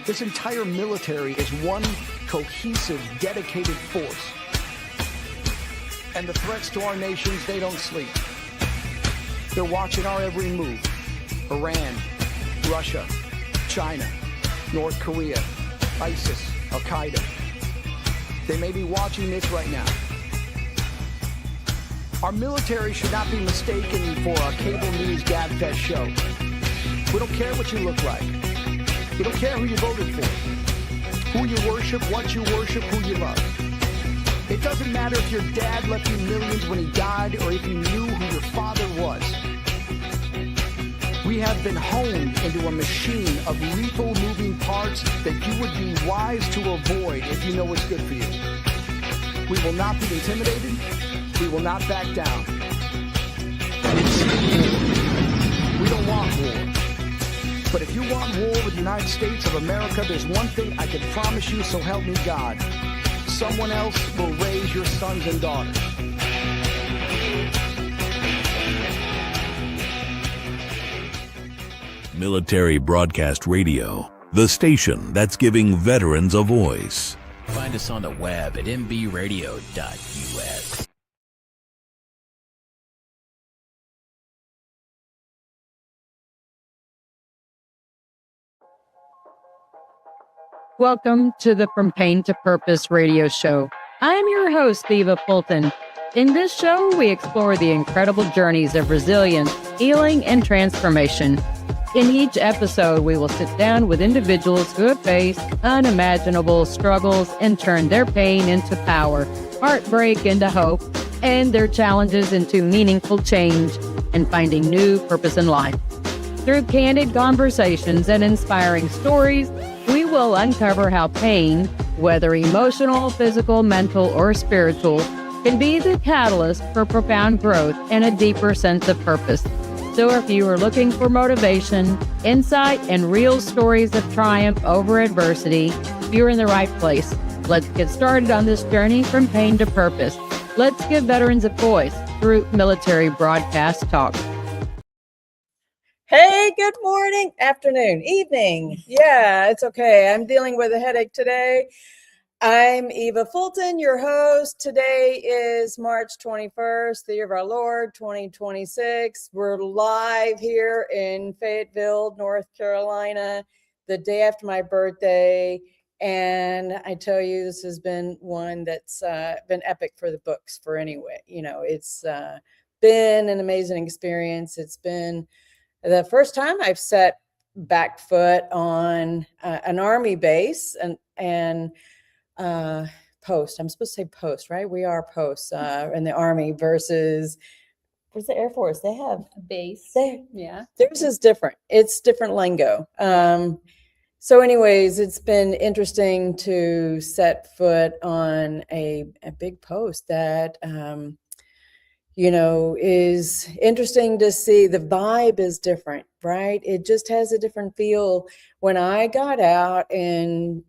This entire military is one cohesive, dedicated force. And the threats to our nations, they don't sleep. They're watching our every move. Iran, Russia, China, North Korea, ISIS, Al-Qaeda. They may be watching this right now. Our military should not be mistaken for a cable news gabfest show. We don't care what you look like. We don't care who you voted for, who you worship, what you worship, who you love. It doesn't matter if your dad left you millions when he died or if you knew who your father was. We have been honed into a machine of lethal moving parts that you would be wise to avoid if you know what's good for you. We will not be intimidated. We will not back down. We don't want war. But if you want war with the United States of America, there's one thing I can promise you, so help me God. Someone else will raise your sons and daughters. Military Broadcast Radio, the station that's giving veterans a voice. Find us on the web at mbradio.us. Welcome to the From Pain to Purpose radio show. I am your host, Eva Fulton. In this show, we explore the incredible journeys of resilience, healing, and transformation. In each episode, we will sit down with individuals who have faced unimaginable struggles and turned their pain into power, heartbreak into hope, and their challenges into meaningful change and finding new purpose in life. Through candid conversations and inspiring stories, we will uncover how pain, whether emotional, physical, mental, or spiritual, can be the catalyst for profound growth and a deeper sense of purpose. So if you are looking for motivation, insight, and real stories of triumph over adversity, you're in the right place. Let's get started on this journey from pain to purpose. Let's give veterans a voice through Military Broadcast Talk. Hey, good morning, afternoon, evening. Yeah, it's okay. I'm dealing with a headache today. I'm Eva Fulton, your host. Today is March 21st, the year of our Lord, 2026. We're live here in Fayetteville, North Carolina, the day after my birthday. And I tell you, this has been one that's been epic for the books for anyway. You know, it's been an amazing experience. It's been the first time I've set back foot on an Army base and post. I'm supposed to say post, right? We are posts in the Army versus where's the Air Force? They have a base. Yeah. Theirs is different. It's different lingo. So anyways, it's been interesting to set foot on a big post that is interesting to see. The vibe is different, right? It just has a different feel. When I got out in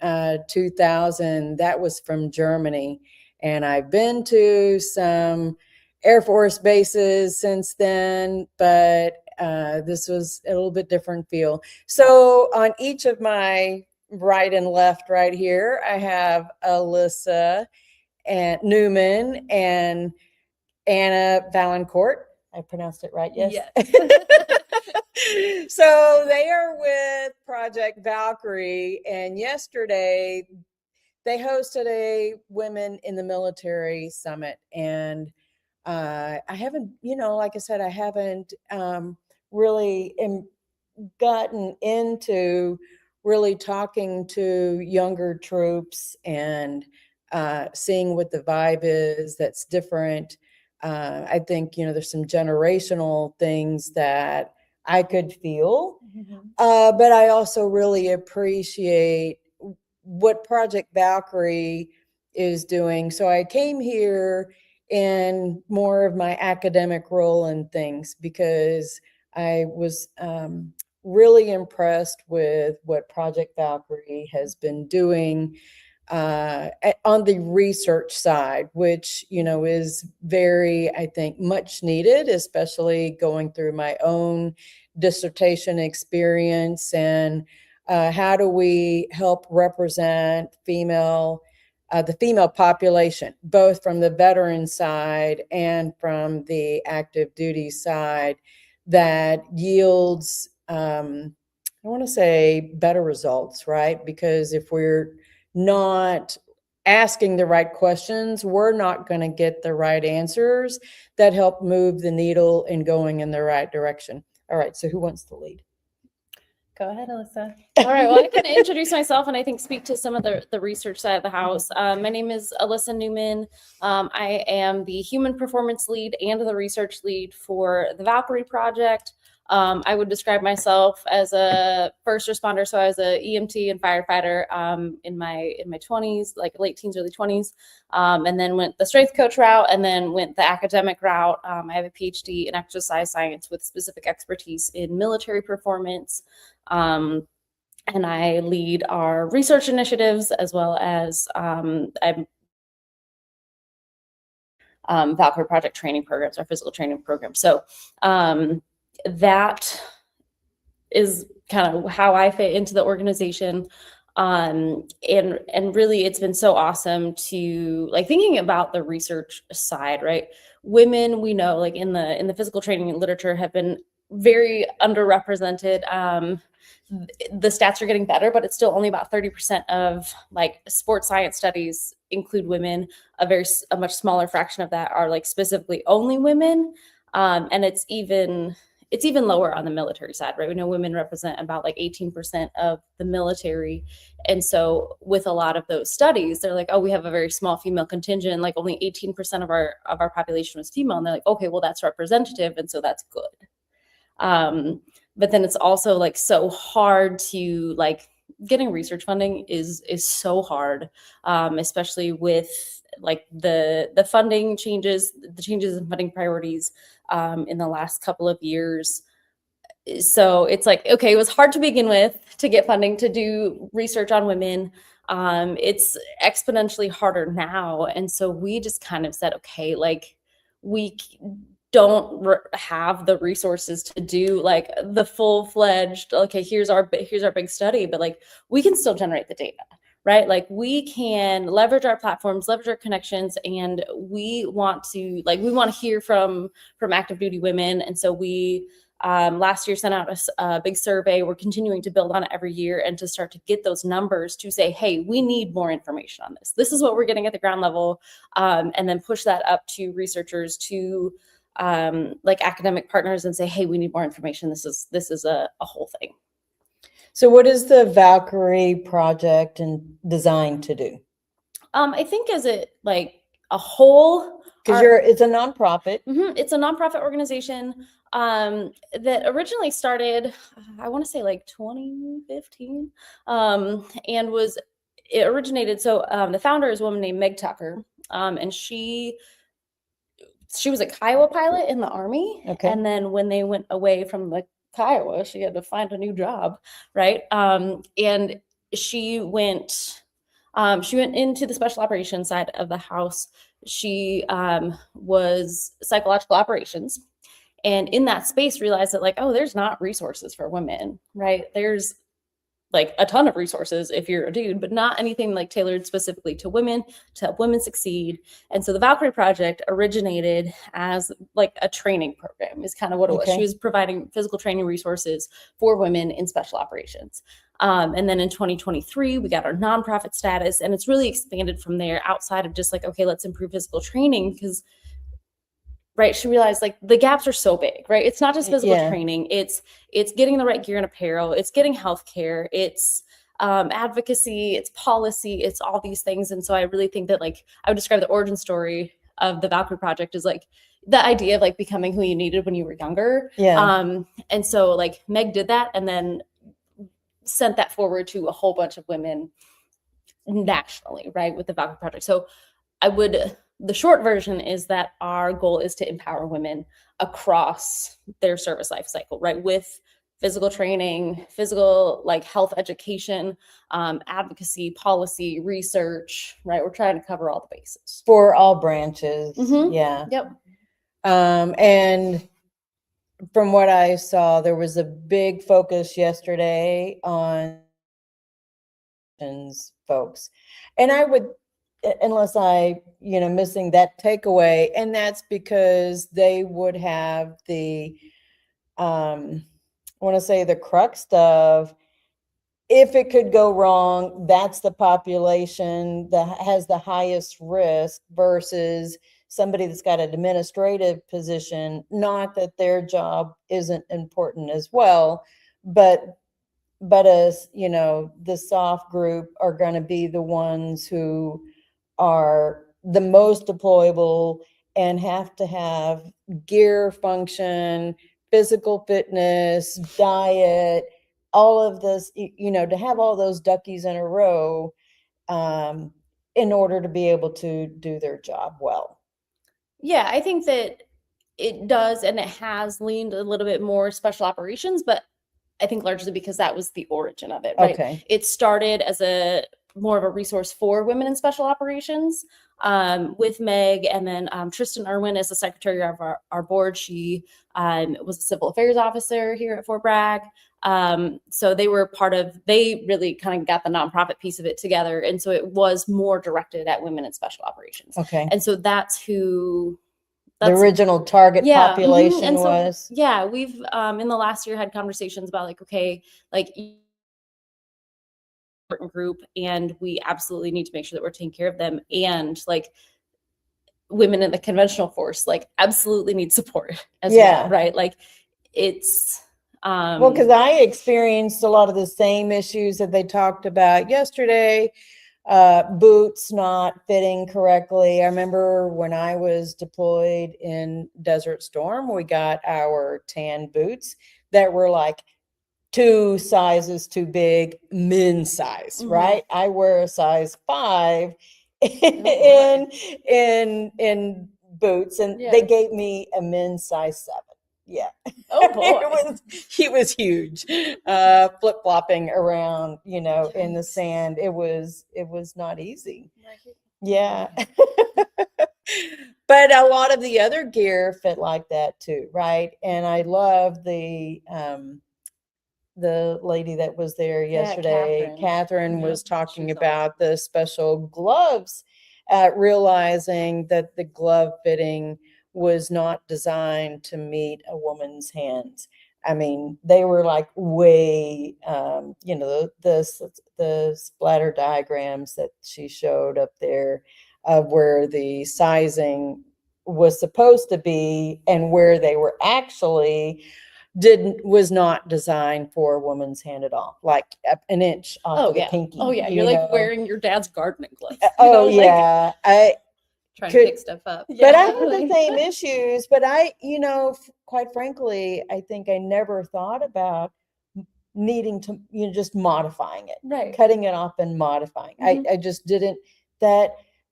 2000, that was from Germany. And I've been to some Air Force bases since then, but this was a little bit different feel. So on each of my right and left right here, I have Alissa and Newman and Anna Valancourt. I pronounced it right, yes? Yes. So they are with Project Valkyrie, and yesterday they hosted a Women in the Military Summit. And I haven't, like I said, I haven't really gotten into really talking to younger troops and seeing what the vibe is that's different. I think, there's some generational things that I could feel, but I also really appreciate what Project Valkyrie is doing. So I came here in more of my academic role and things because I was really impressed with what Project Valkyrie has been doing on the research side, which, is very, I think, much needed, especially going through my own dissertation experience and How do we help represent the female population, both from the veteran side and from the active duty side, that yields, I want to say, better results, right? Because if we're not asking the right questions, we're not going to get the right answers that help move the needle and going in the right direction. All right, so who wants to lead? Go ahead, Alissa. All right, well, I can introduce myself and I think speak to some of the research side of the house. My name is Alissa Newman. I am the human performance lead and the research lead for the Valkyrie Project. I would describe myself as a first responder. So I was a EMT and firefighter in my 20s, like late teens, early 20s, and then went the strength coach route and then went the academic route. I have a PhD in exercise science with specific expertise in military performance. And I lead our research initiatives as well as I'm Valkyrie Project training programs, our physical training program. So that is kind of how I fit into the organization. And really it's been so awesome to like thinking about the research side, right? Women, we know, like in the physical training literature, have been very underrepresented. The stats are getting better, but it's still only about 30% of like sports science studies include women. A much smaller fraction of that are like specifically only women. And it's even lower on the military side, right? We know women represent about like 18% of the military. And so with a lot of those studies, they're like, oh, we have a very small female contingent, like only 18% of our population was female. And they're like, okay, well, that's representative. And so that's good. But then it's also like so hard to like getting research funding is so hard, especially with like the funding changes, the changes in funding priorities in the last couple of years. So it's like, okay, it was hard to begin with to get funding to do research on women. It's exponentially harder now. And so we just kind of said, okay, like we don't have the resources to do like the full-fledged, okay, here's our big study, but like we can still generate the data, right? Like we can leverage our platforms, leverage our connections, and we want to hear from active duty women. And so we last year sent out a big survey. We're continuing to build on it every year and to start to get those numbers to say, hey, we need more information on this. This is what we're getting at the ground level, and then push that up to researchers, to like academic partners, and say, hey, we need more information. This is a whole thing. So what is the Valkyrie Project and designed to do? I think as it like a whole, because it's a nonprofit. It's a nonprofit organization that originally started, I want to say like 2015, and it originated. So the founder is a woman named Meg Tucker, and she was a Kiowa pilot in the Army. Okay. And then when they went away from the Kiowa, she had to find a new job, right? And she went into the special operations side of the house. She was psychological operations, and in that space realized that like, oh, there's not resources for women, right? There's like a ton of resources if you're a dude, but not anything like tailored specifically to women to help women succeed. And so the Valkyrie Project originated as like a training program is kind of what it was. She was providing physical training resources for women in special operations. And then in 2023, we got our nonprofit status, and it's really expanded from there outside of just like, okay, let's improve physical training, because right, she realized like the gaps are so big, right? It's not just physical training. It's getting the right gear and apparel. It's getting healthcare. It's advocacy. It's policy. It's all these things. And so I really think that like I would describe the origin story of the Valkyrie Project as like the idea of like becoming who you needed when you were younger. And so like Meg did that and then sent that forward to a whole bunch of women nationally, right, with the Valkyrie Project. So the short version is that our goal is to empower women across their service life cycle, right? With physical training, physical like health education, advocacy, policy, research, right? We're trying to cover all the bases. For all branches. Yeah. Yep. And from what I saw, there was a big focus yesterday on folks. And I would, unless I, missing that takeaway, and that's because they would have the, I want to say the crux of, if it could go wrong, that's the population that has the highest risk versus somebody that's got an administrative position. Not that their job isn't important as well, but as the soft group are going to be the ones who are the most deployable and have to have gear function, physical fitness, diet, all of this, to have all those duckies in a row in order to be able to do their job well. Yeah, I think that it does, and it has leaned a little bit more special operations, but I think largely because that was the origin of it, right? Okay. It started as more of a resource for women in special operations with Meg, and then Tristan Irwin is the secretary of our board. She was a civil affairs officer here at Fort Bragg. So they really kind of got the nonprofit piece of it together. And so it was more directed at women in special operations. Okay. And so that's who the original target population and so, was. Yeah, we've in the last year had conversations about important group, and we absolutely need to make sure that we're taking care of them. And women in the conventional force, absolutely need support as well, right? It's well, because I experienced a lot of the same issues that they talked about yesterday. Boots not fitting correctly. I remember when I was deployed in Desert Storm, we got our tan boots that were 2 sizes too big, men's size, right? I wear a size 5 in boots, and they gave me a men's size 7. Yeah. Oh boy. He was huge. Flip-flopping around, in the sand. It was not easy. Yeah. But a lot of the other gear fit like that too, right? And I love the lady that was there yesterday, Catherine was talking about the special gloves, realizing that the glove fitting was not designed to meet a woman's hands. I mean, they were way, the splatter diagrams that she showed up there of where the sizing was supposed to be and where they were actually was not designed for a woman's hand at all, an inch off of the pinky. Oh yeah, you're wearing your dad's gardening gloves. Yeah. Trying to pick stuff up. But I had the same issues. But I, quite frankly, I think I never thought about needing to, just modifying it, right? Cutting it off and modifying. I just didn't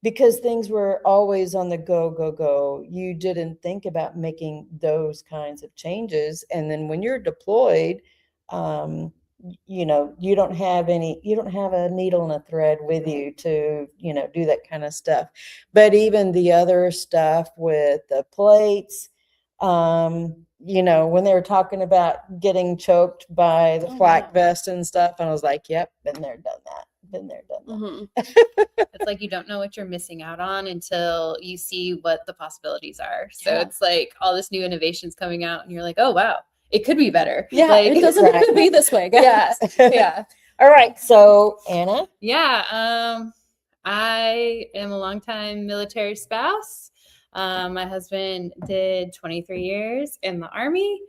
because things were always on the go. You didn't think about making those kinds of changes. And then when you're deployed, you don't have a needle and a thread with you to, do that kind of stuff. But even the other stuff with the plates, when they were talking about getting choked by the flak vest and stuff, and I was like, yep, been there, done that. It's you don't know what you're missing out on until you see what the possibilities are. So it's all this new innovations coming out, and you're like, oh wow, it could be better. Yeah, it doesn't have to be this way, guys. Yeah. All right. So Anna. Yeah. I am a longtime military spouse. My husband did 23 years in the Army.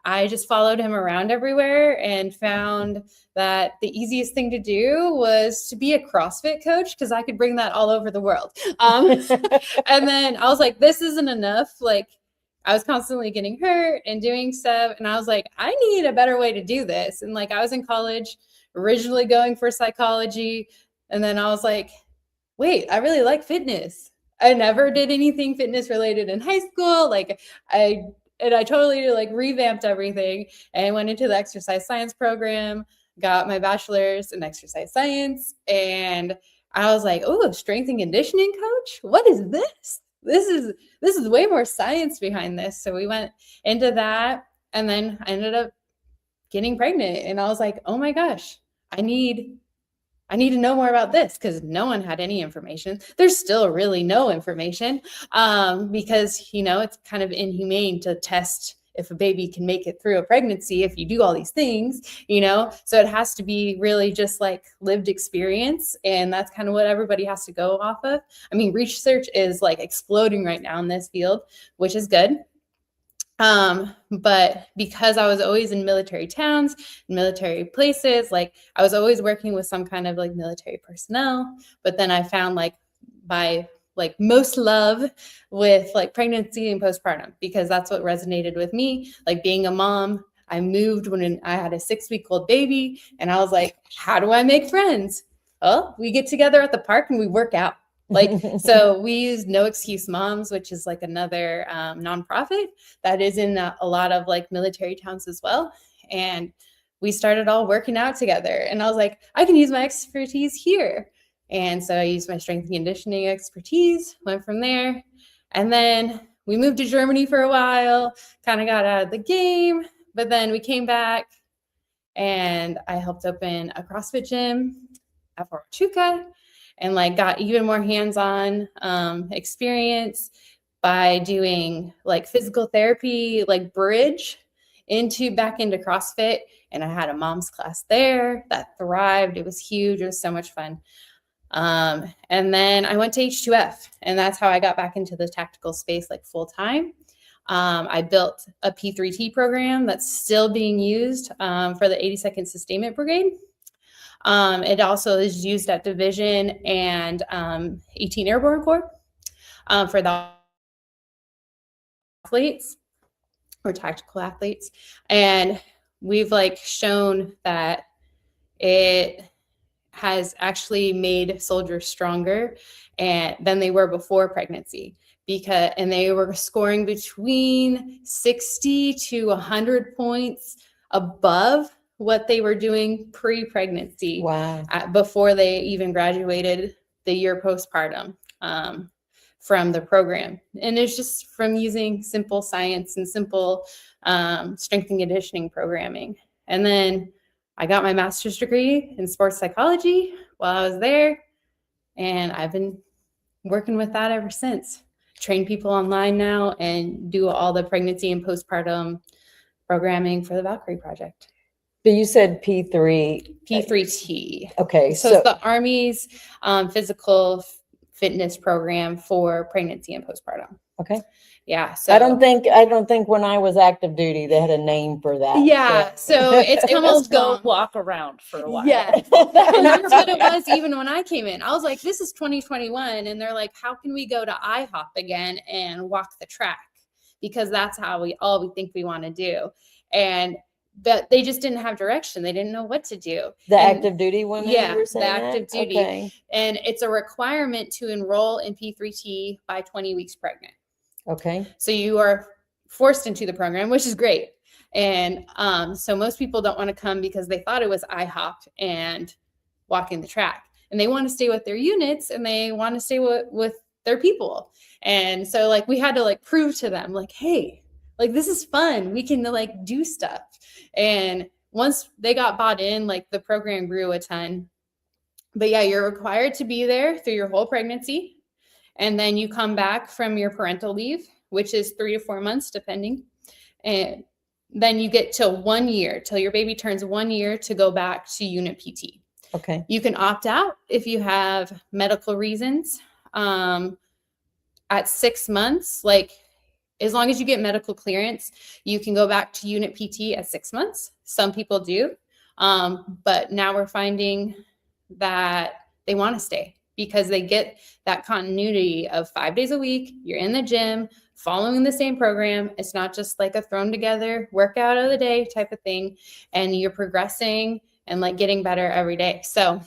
I just followed him around everywhere and found that the easiest thing to do was to be a CrossFit coach, because I could bring that all over the world. And then I was like, this isn't enough. I was constantly getting hurt and doing stuff. And I was like, I need a better way to do this. And I was in college, originally going for psychology. And then I was like, wait, I really like fitness. I never did anything fitness related in high school. I totally revamped everything and went into the exercise science program, got my bachelor's in exercise science. And I was like, oh, strength and conditioning coach? What is this? This is way more science behind this. So we went into that, and then I ended up getting pregnant, and I was like, oh my gosh, I need to know more about this, because no one had any information. There's still really no information, because, it's kind of inhumane to test if a baby can make it through a pregnancy if you do all these things, so it has to be really just like lived experience. And that's kind of what everybody has to go off of. I mean, research is like exploding right now in this field, which is good. But because I was always in military towns, military places, like I was always working with some kind of like military personnel, but then I found like my like most love with like pregnancy and postpartum, because that's what resonated with me. Like being a mom, I moved when I had a 6-week-old baby, and I was like, how do I make friends? Oh, we get together at the park and we work out. Like, so we use No Excuse Moms, which is like another nonprofit that is in a lot of like military towns as well. And we started all working out together, and I was like, I can use my expertise here. And so I used my strength and conditioning expertise, went from there. And then we moved to Germany for a while, kind of got out of the game, but then we came back and I helped open a CrossFit gym at Fort Bragg, and like got even more hands-on experience by doing like physical therapy, like bridge back into CrossFit. And I had a mom's class there that thrived. It was huge. It was so much fun. And then I went to H2F, and that's how I got back into the tactical space, like full time. I built a P3T program that's still being used for the 82nd Sustainment Brigade. It also is used at Division and 18 Airborne Corps for the athletes or tactical athletes. And we've like shown that it has actually made soldiers stronger than they were before pregnancy, and they were scoring between 60 to 100 points above what they were doing pre-pregnancy. Wow. Before they even graduated the year postpartum from the program. And it's just from using simple science and simple strength and conditioning programming. And then I got my master's degree in sports psychology while I was there, and I've been working with that ever since. Train people online now and do all the pregnancy and postpartum programming for the Valkyrie Project. But you said P3T. Okay. So it's the Army's physical fitness program for pregnancy and postpartum. Okay. Yeah. So I don't think when I was active duty, they had a name for that. Yeah. So it's It come was a go long. walk around for a while. Yeah. And that's what it was even when I came in. I was like, this is 2021. And they're like, how can we go to IHOP again and walk the track? Because that's how we think we want to do. But they just didn't have direction. They didn't know what to do. Active duty women? Yeah, you were saying the active that? duty. Okay. And it's a requirement to enroll in P3T by 20 weeks pregnant. Okay. So you are forced into the program, which is great. And so most people don't want to come because they thought it was IHOP and walking the track. And they want to stay with their units, and they want to stay with their people. And so like we had to like prove to them like, hey, like this is fun. We can like do stuff. And once they got bought in, like the program grew a ton. But yeah, you're required to be there through your whole pregnancy. And then you come back from your parental leave, which is 3 to 4 months, depending. And then you get till 1 year, till your baby turns 1 year, to go back to unit PT. Okay. You can opt out if you have medical reasons. At 6 months, like as long as you get medical clearance, you can go back to unit PT at 6 months. Some people do. But now we're finding that they want to stay because they get that continuity of 5 days a week. You're in the gym, following the same program. It's not just like a thrown together workout of the day type of thing. And you're progressing and like getting better every day. So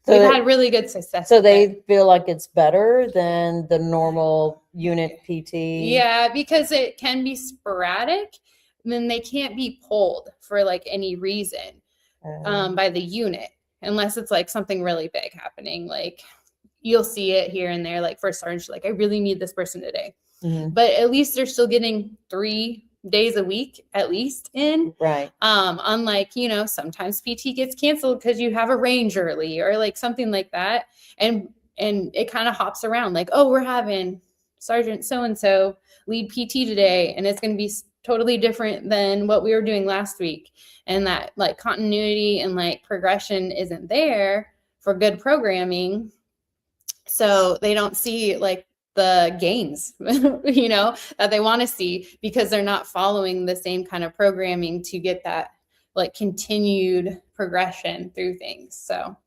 we've had really good success. So they feel like it's better than the normal unit PT? Yeah, because it can be sporadic. Then they can't be pulled for like any reason by the unit, unless it's like something really big happening. Like you'll see it here and there, like first sergeant, like I really need this person today. Mm-hmm. But at least they're still getting 3 days a week at least in. Right. Unlike, you know, sometimes PT gets canceled because you have a range early or like something like that. And it kind of hops around like, oh, we're having Sergeant so-and-so lead PT today, and it's going to be totally different than what we were doing last week. And that like continuity and like progression isn't there for good programming. So they don't see like the gains, you know, that they want to see because they're not following the same kind of programming to get that like continued progression through things. So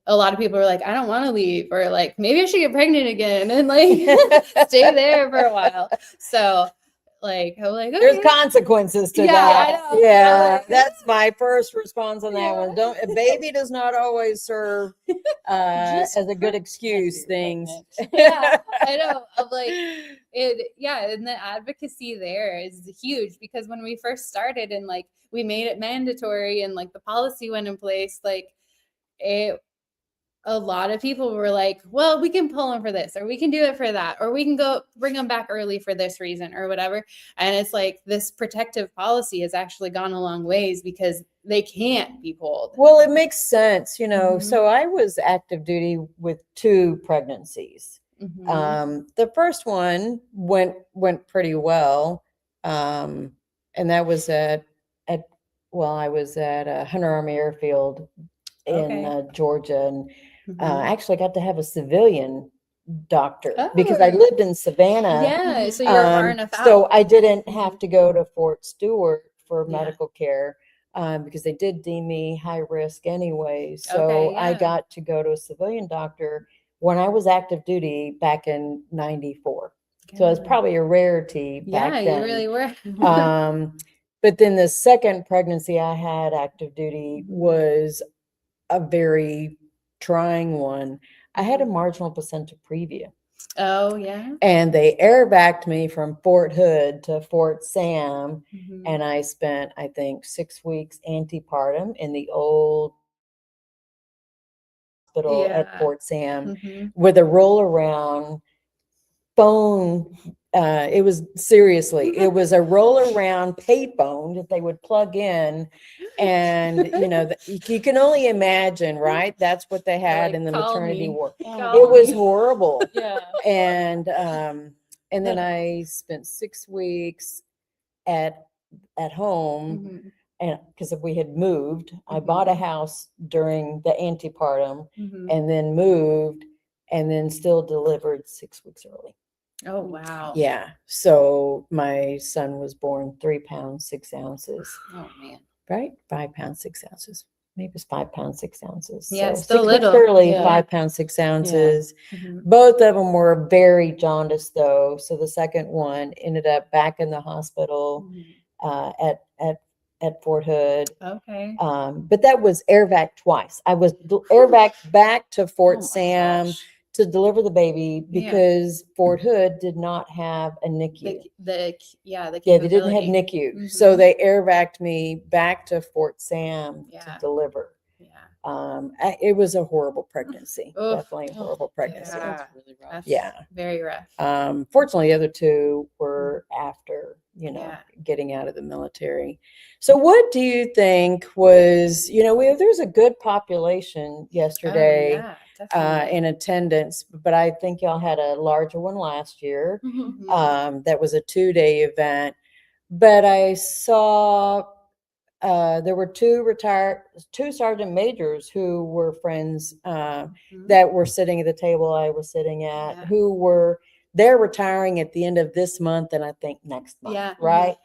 a lot of people are like, I don't want to leave, or like, maybe I should get pregnant again and like stay there for a while. So like, I'm like, okay. There's consequences to Yeah, that. I know. Yeah, that's my first response on that one. A baby does not always serve as a good excuse things. Yeah, I know. I'm like, and the advocacy there is huge because when we first started and like we made it mandatory and like the policy went in place, like a lot of people were like, well, we can pull them for this, or we can do it for that, or we can go bring them back early for this reason or whatever. And it's like this protective policy has actually gone a long ways because they can't be pulled. Well, it makes sense, you know. So I was active duty with 2 pregnancies. The first one went pretty well. And that was I was at Hunter Army Airfield in Georgia, and actually got to have a civilian doctor because I lived in Savannah. Yeah, so you're far enough out. So I didn't have to go to Fort Stewart for medical care because they did deem me high risk anyway. So I got to go to a civilian doctor when I was active duty back in '94. So it's probably a rarity back then. Yeah, you really were. But then the second pregnancy I had active duty was a very trying one. I had a marginal placenta previa. Oh, yeah. And they airbacked me from Fort Hood to Fort Sam. And I spent, I think, 6 weeks antepartum in the old hospital at Fort Sam with a roll around phone. It was a roll around payphone that they would plug in. And, you know, you can only imagine, right? That's what they had in the maternity ward. It was horrible. And then I spent 6 weeks at home. And because we had moved, I bought a house during the antepartum and then moved and then still delivered 6 weeks early. Oh, wow. Yeah. So my son was born 3 pounds, 6 ounces. Oh, man. Right? 5 pounds, 6 ounces. Maybe it's 5 pounds, 6 ounces. Yeah, so still 6 weeks little. early, 5 pounds, 6 ounces. Both of them were very jaundiced though. So the second one ended up back in the hospital at Fort Hood. Okay. But that was airvac twice. I was airvac back to Fort Sam to deliver the baby because Fort Hood did not have a NICU. They didn't have NICU. So they airvac'd me back to Fort Sam to deliver. It was a horrible pregnancy. Definitely a horrible pregnancy. That's really rough. Very rough. Fortunately, the other 2 were after, getting out of the military. So what do you think was, there's a good population yesterday in attendance, but I think y'all had a larger one last year. That was a 2-day event. But I saw there were 2 sergeant majors who were friends that were sitting at the table I was sitting at, they're retiring at the end of this month and I think next month, right?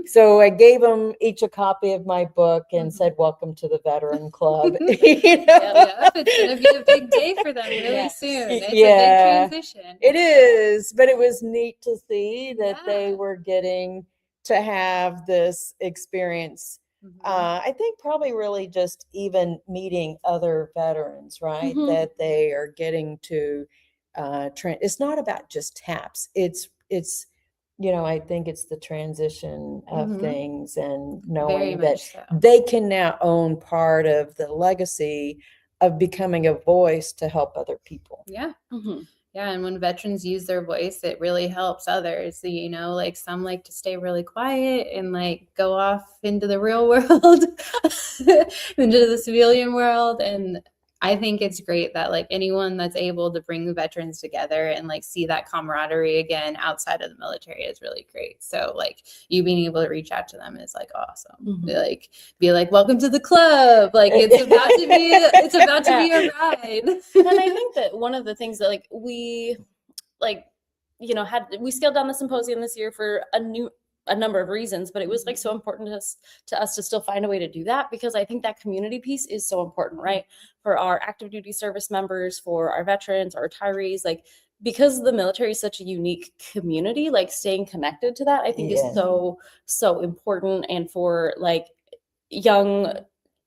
So I gave them each a copy of my book and said, welcome to the Veteran Club. It's going to be a big day for them really soon. It's a big transition. It is, but it was neat to see that they were getting to have this experience. I think probably really just even meeting other veterans, right? That they are getting to it's not about just TAPS. It's I think it's the transition of things and knowing that they can now own part of the legacy of becoming a voice to help other people. Yeah, and when veterans use their voice, it really helps others. You know, like some like to stay really quiet and like go off into the real world, into the civilian world. And I think it's great that like anyone that's able to bring the veterans together and like see that camaraderie again outside of the military is really great. So like you being able to reach out to them is like awesome. Like be like, welcome to the club. Like it's about to be a ride. And I think that one of the things that like we like, you know, we scaled down the symposium this year for a number of reasons, but it was like so important to us to still find a way to do that, because I think that community piece is so important, right? For our active duty service members, for our veterans, our retirees, like because the military is such a unique community, like staying connected to that, I think is so important. And for like young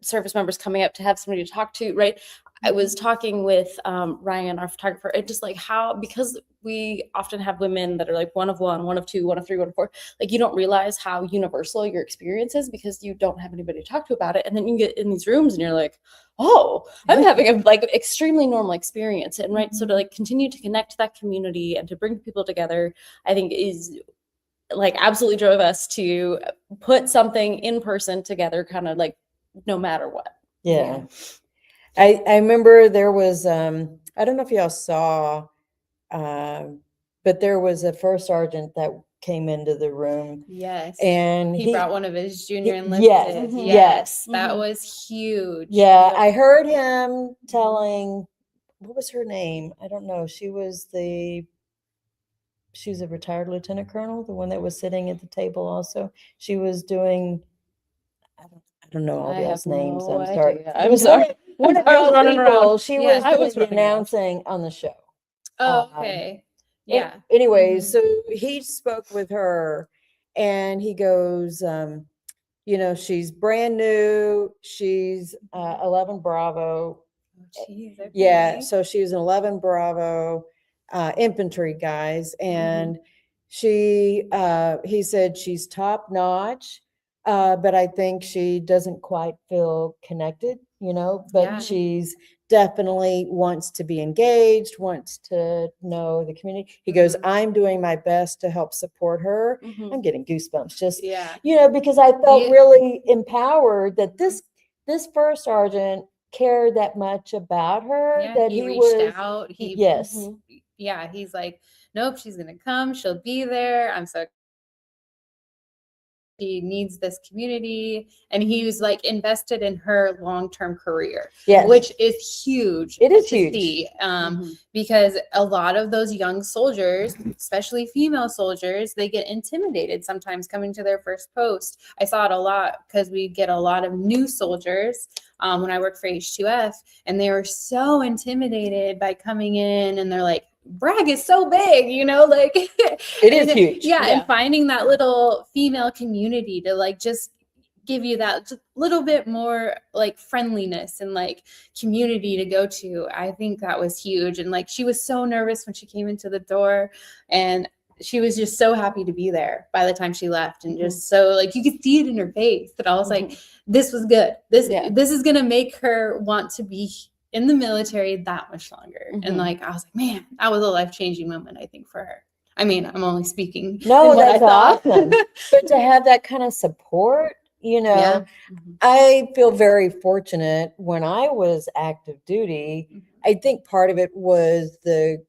service members coming up to have somebody to talk to, right? I was talking with Ryan, our photographer, and just like how, because we often have women that are like one of one, one of two, one of three, one of four, like you don't realize how universal your experience is because you don't have anybody to talk to about it. And then you get in these rooms and you're like, oh, I'm having a like extremely normal experience. And right, so to like continue to connect to that community and to bring people together, I think is like absolutely drove us to put something in person together, kind of like no matter what. Yeah. I remember there was, I don't know if y'all saw, but there was a first sergeant that came into the room. Yes. And he brought one of his junior enlisted. Yes. Yes. That was huge. Yeah. I heard him telling, what was her name? I don't know. She was a retired lieutenant colonel, the one that was sitting at the table also. She was doing, I don't know all those names. No I'm sorry. idea. I'm sorry. One of I was running people, around. she Yeah, was I was doing the running around. announcing on the show. Oh, okay. Yeah. Anyways, so he spoke with her and he goes, you know, she's brand new. She's 11 Bravo. Oh, geez, okay. Yeah. So she was an 11 Bravo infantry guys. And he said she's top notch. But I think she doesn't quite feel connected, you know, but she's definitely wants to be engaged, wants to know the community. He goes, I'm doing my best to help support her. I'm getting goosebumps just, you know, because I felt really empowered that this first sergeant cared that much about her, that he reached out. He's like, nope, she's going to come. She'll be there. I'm so she needs this community, and he was like invested in her long-term career, which is huge. It is huge. See, because a lot of those young soldiers, especially female soldiers, they get intimidated sometimes coming to their first post. I saw it a lot because we get a lot of new soldiers when I worked for H2F, and they were so intimidated by coming in, and they're like, Bragg is so big, you know, like it is huge. And finding that little female community to like just give you that just little bit more like friendliness and like community to go to. I think that was huge. And like she was so nervous when she came into the door, and she was just so happy to be there by the time she left, and just so like you could see it in her face that I was like, this was good. This is gonna make her want to be in the military that much longer. And like I was like, man, that was a life-changing moment, I think, for her. I mean, I'm only speaking. No, that's awesome. But to have that kind of support, you know, I feel very fortunate. When I was active duty, I think part of it was the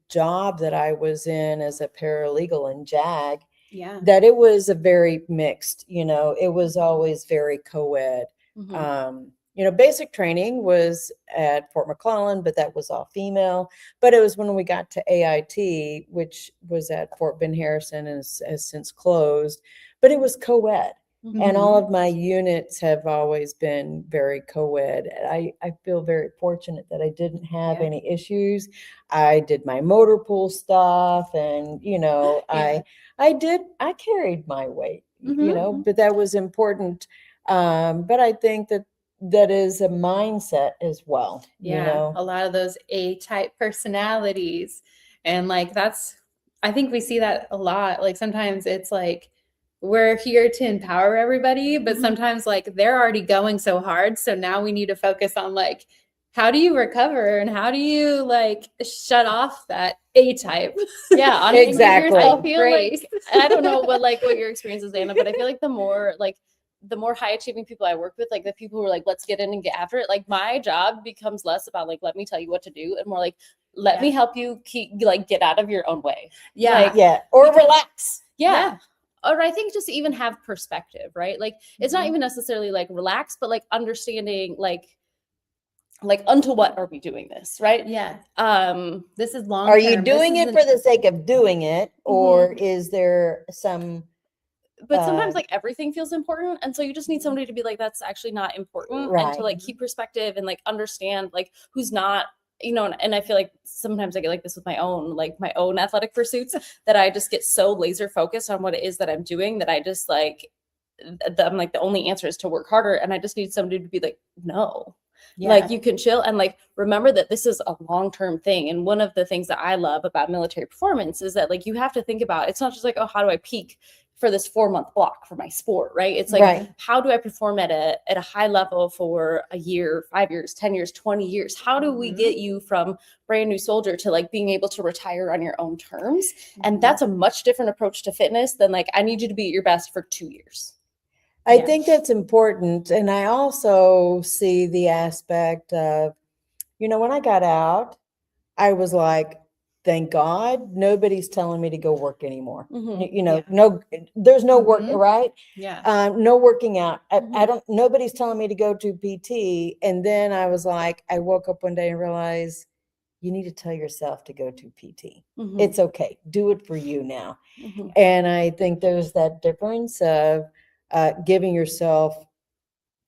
job that I was in as a paralegal in JAG, that it was a very mixed, you know, it was always very co-ed. You know, basic training was at Fort McClellan, but that was all female. But it was when we got to AIT, which was at Fort Ben Harrison and has since closed, but it was co-ed. And all of my units have always been very co-ed. I feel very fortunate that I didn't have any issues. I did my motor pool stuff, and, you know, I carried my weight, you know, but that was important. But I think that is a mindset as well. You know? A lot of those A-type personalities. And like, I think we see that a lot. Like sometimes it's like, we're here to empower everybody, but sometimes like they're already going so hard. So now we need to focus on like how do you recover and how do you like shut off that A type? Yeah, honestly, Exactly. I feel Grace. like I don't know what your experience is, Anna, but I feel like the more high achieving people I work with, like the people who are like, let's get in and get after it. Like my job becomes less about like, let me tell you what to do, and more like, let me help you get out of your own way. Yeah. Like, Or relax. yeah. Or I think just to even have perspective, right? Like it's not even necessarily like relax, but like understanding like unto what are we doing this, right? Yeah. This is long. Are you doing it for the sake of doing it, or is there some? But sometimes like everything feels important, and so you just need somebody to be like, that's actually not important, and to like keep perspective and like understand like who's not, and I feel like sometimes I get like this with my own athletic pursuits, that I just get so laser focused on what it is that I'm doing that I just like I'm like the only answer is to work harder, and I just need somebody to be like, no. Like you can chill and like remember that this is a long-term thing. And one of the things that I love about military performance is that like you have to think about, it's not just like, oh, how do I peak for this 4-month block for my sport, right? It's like, how do I perform at a high level for a year, 5 years, 10 years, 20 years? How do we get you from brand new soldier to like being able to retire on your own terms? And that's a much different approach to fitness than like, I need you to be at your best for 2 years. I think that's important. And I also see the aspect of, when I got out, I was like, thank God nobody's telling me to go work anymore. No, there's no work, right? Yeah. No working out. Nobody's telling me to go to PT. And then I was like, I woke up one day and realized you need to tell yourself to go to PT. It's okay. Do it for you now. And I think there's that difference of giving yourself,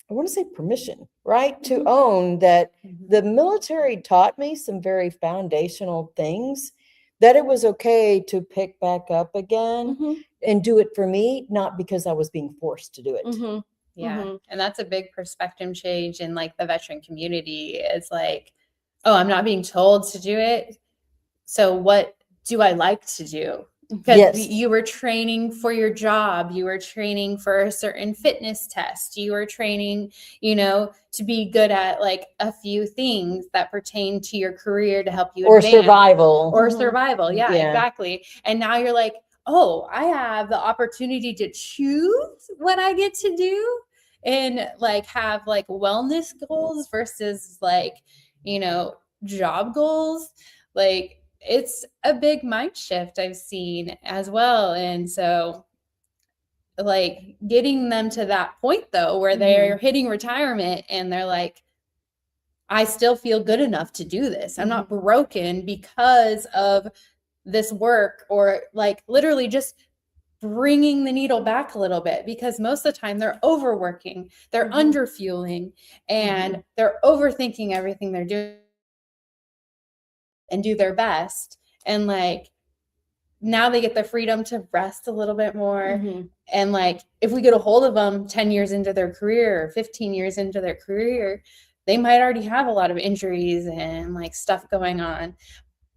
I want to say permission, right? To own that the military taught me some very foundational things, that it was okay to pick back up again and do it for me, not because I was being forced to do it. Yeah. And that's a big perspective change in like the veteran community. It's like, oh, I'm not being told to do it. So what do I like to do? Because you were training for your job, you were training for a certain fitness test, you were training, to be good at like a few things that pertain to your career to help you advance. Survival. Yeah, exactly. And now you're like, oh, I have the opportunity to choose what I get to do and like have like wellness goals versus like, job goals. Like, it's a big mind shift I've seen as well. And so like getting them to that point though, where they're hitting retirement and they're like, I still feel good enough to do this. I'm not broken because of this work, or like literally just bringing the needle back a little bit, because most of the time they're overworking, they're underfueling, and they're overthinking everything they're doing and do their best. And like now they get the freedom to rest a little bit more. And like if we get a hold of them 10 years into their career or 15 years into their career, they might already have a lot of injuries and like stuff going on.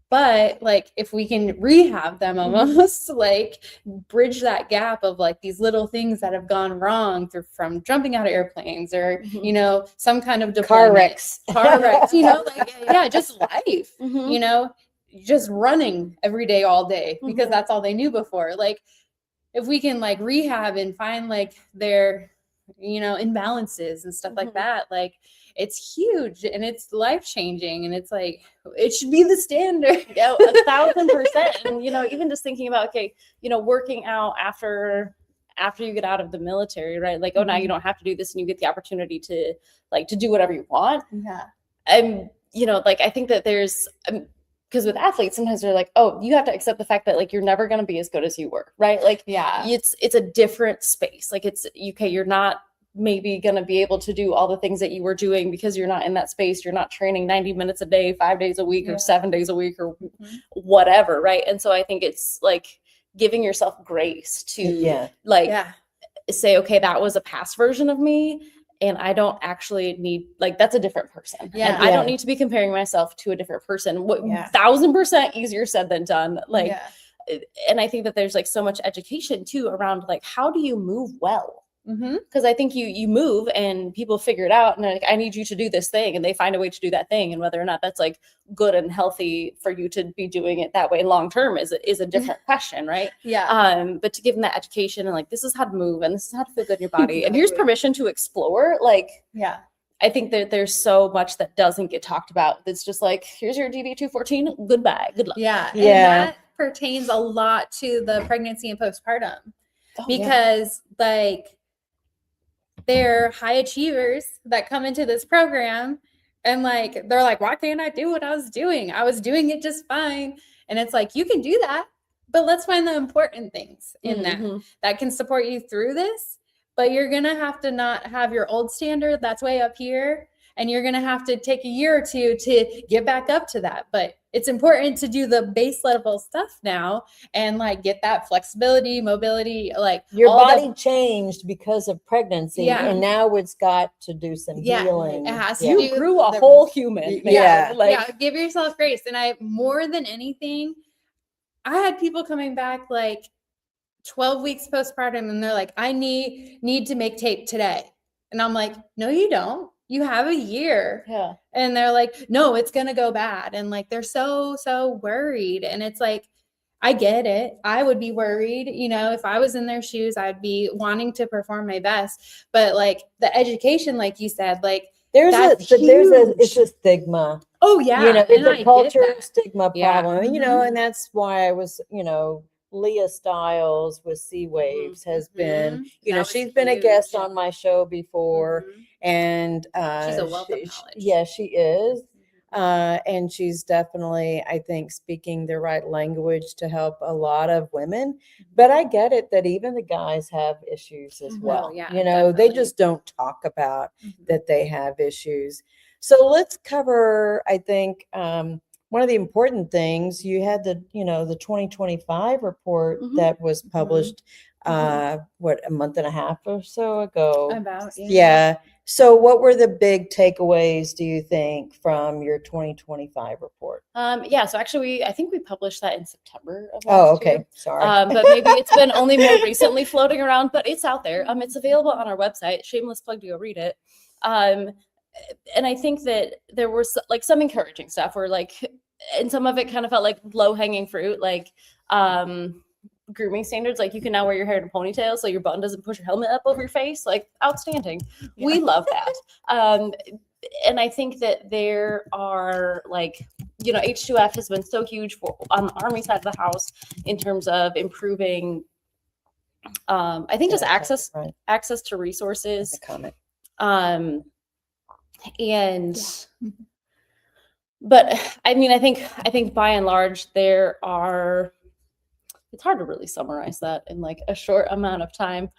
But like if we can rehab them almost, like bridge that gap of like these little things that have gone wrong from jumping out of airplanes or some kind of deployment. car wrecks, like just life, just running every day all day because that's all they knew before. Like if we can like rehab and find like their imbalances and stuff like that, like it's huge and it's life-changing, and it's like it should be the standard. 1,000%. And even just thinking about working out after you get out of the military, right? Like, oh, now you don't have to do this and you get the opportunity to do whatever you want. And like I think that there's because with athletes sometimes they're like, oh, you have to accept the fact that like you're never going to be as good as you were, right? Like it's a different space. Like it's you're not maybe going to be able to do all the things that you were doing because you're not in that space. You're not training 90 minutes a day, 5 days a week or 7 days a week or whatever. Right. And so I think it's like giving yourself grace to say, okay, that was a past version of me. And I don't actually need, like, that's a different person. And I don't need to be comparing myself to a different person. 1,000% easier said than done. Like, and I think that there's like so much education too around like, how do you move well? Because I think you move and people figure it out and they're like, I need you to do this thing, and they find a way to do that thing, and whether or not that's like good and healthy for you to be doing it that way long term is a different question, right? But to give them that education and like, this is how to move and this is how to feel good in your body, and here's permission to explore, like, I think that there's so much that doesn't get talked about. It's just like, here's your DD-214, goodbye, good luck. And that pertains a lot to the pregnancy and postpartum, because like, they're high achievers that come into this program and like, they're like, why can't I do what I was doing? I was doing it just fine. And it's like, you can do that, but let's find the important things in that can support you through this. But you're going to have to not have your old standard that's way up here. And you're going to have to take a year or two to get back up to that. But it's important to do the base level stuff now and like get that flexibility, mobility, like your body changed because of pregnancy. And now it's got to do some healing. It has to. You grew a whole human. Give yourself grace. And more than anything, I had people coming back like 12 weeks postpartum and they're like, I need to make tape today. And I'm like, no, you don't. You have a year. And they're like, no, it's going to go bad. And like, they're so worried. And it's like, I get it. I would be worried. You know, if I was in their shoes, I'd be wanting to perform my best. But like the education, like you said, like it's a stigma. Oh yeah. You know, it's a culture stigma problem, you know, and that's why I was, you know, Leah Stiles with Sea Waves has been, you know, she's been a guest on my show before, and she's a wealth of knowledge. Yeah, she is. And she's definitely, I think, speaking the right language to help a lot of women. But I get it that even the guys have issues as well. You know, they just don't talk about that they have issues. So let's cover, I think, one of the important things, you had the 2025 report that was published, a month and a half or so ago. So what were the big takeaways, do you think, from your 2025 report? So actually, I think we published that in September of last year. Sorry. But maybe it's been only more recently floating around, but it's out there. It's available on our website. Shameless plug to go read it. And I think that there was like some encouraging stuff where like, and some of it kind of felt like low hanging fruit, like grooming standards, like you can now wear your hair in a ponytail so your bun doesn't push your helmet up over your face, like outstanding. We love that. And I think that there are like, you know, H2F has been so huge on the Army side of the house in terms of improving, I think just access to resources. But I mean, I think by and large there are, it's hard to really summarize that in like a short amount of time.